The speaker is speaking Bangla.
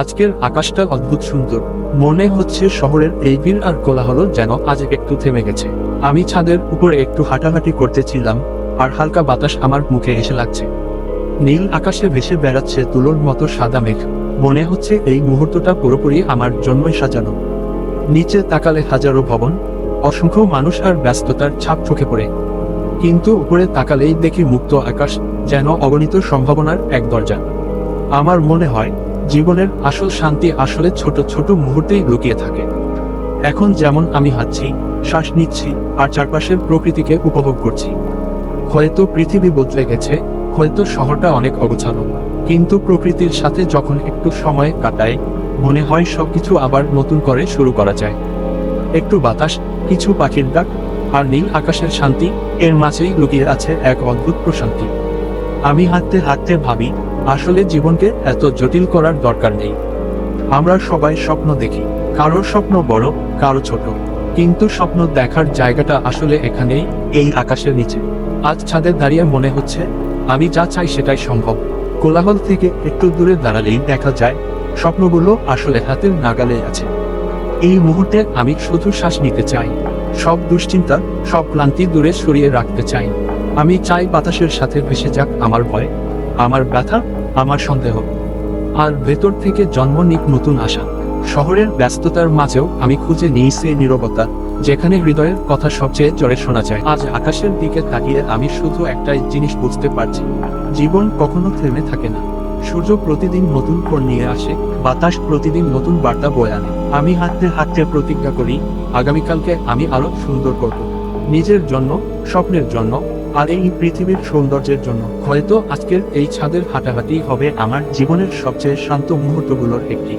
আজকের আকাশটা অদ্ভুত সুন্দর। মনে হচ্ছে শহরের এই ভিড় আর কোলাহল যেন আজ একটু থেমে গেছে। আমি ছাদের উপরে একটু হাঁটাহাঁটি করতেছিলাম, আর হালকা বাতাস আমার মুখে এসে লাগছে। নীল আকাশে ভেসে বেড়াচ্ছে তুলোর মতো সাদা মেঘ। মনে হচ্ছে এই মুহূর্তটা পুরোপুরি আমার জন্যই সাজানো। নিচে তাকালে হাজারো ভবন, অসংখ্য মানুষ আর ব্যস্ততার ছাপ চোখে পড়ে। কিন্তু উপরে তাকালেই দেখি মুক্ত আকাশ, যেন অগণিত সম্ভাবনার এক দরজা। আমার মনে হয় জীবনের আসল শান্তি আসলে ছোট ছোট মুহূর্তেই লুকিয়ে থাকে। এখন যেমন আমি হাঁটছি, শ্বাস নিচ্ছি, আর চারপাশের প্রকৃতিকে উপভোগ করছি। হয়তো পৃথিবী বদলে গেছে, হয়তো শহরটা অনেক অগোছালো, কিন্তু প্রকৃতির সাথে যখন একটু সময় কাটায়, মনে হয় সবকিছু আবার নতুন করে শুরু করা যায়। একটু বাতাস, কিছু পাখির ডাক, আর নীল আকাশের শান্তি, এর মাঝেই লুকিয়ে আছে এক অদ্ভুত প্রশান্তি। আমি হাঁটতে হাঁটতে ভাবি, আসলে জীবনকে এত জটিল করার দরকার নেই। আমরা সবাই স্বপ্ন দেখি, কারোর স্বপ্ন বড়, কারো ছোট, কিন্তু স্বপ্ন দেখার জায়গাটা আসলে এখানেই, এই আকাশের নিচে। আজ ছাদে দাঁড়িয়ে মনে হচ্ছে আমি যা চাই সেটাই সম্ভব। কোলাহল থেকে একটু দূরে দাঁড়ালেই দেখা যায় স্বপ্নগুলো আসলে হাতের নাগালে আছে। এই মুহূর্তে আমি শুধু শ্বাস নিতে চাই, সব দুশ্চিন্তা, সব ক্লান্তি দূরে সরিয়ে রাখতে চাই। আমি চাই বাতাসের সাথে ভেসে যাক আমার ভয়, আমার ব্যথা, আমার সন্দেহ, আর ভেতর থেকে জন্ম নিক নতুন আশা। শহরের ব্যস্ততার মাঝেও আমি খুঁজে নিই সেই নীরবতা, যেখানে হৃদয়ের কথা সবচেয়ে জোরে শোনা যায়। আজ আকাশের দিকে তাকিয়ে আমি শুধু একটাই জিনিস বুঝতে পারছি, জীবন কখনো থেমে থাকে না। সূর্য প্রতিদিন নতুন ফল নিয়ে আসে, বাতাস প্রতিদিন নতুন বার্তা বয়ে আনে। আমি হাঁটতে হাঁটতে প্রতিজ্ঞা করি, আগামীকালকে আমি আরো সুন্দর করব, নিজের জন্য, স্বপ্নের জন্য, আর এই পৃথিবীর সৌন্দর্যের জন্য। হয়তো আজকের এই ছাদের হাঁটাহাঁটি হবে আমার জীবনের সবচেয়ে শান্ত মুহূর্তগুলোর একটি।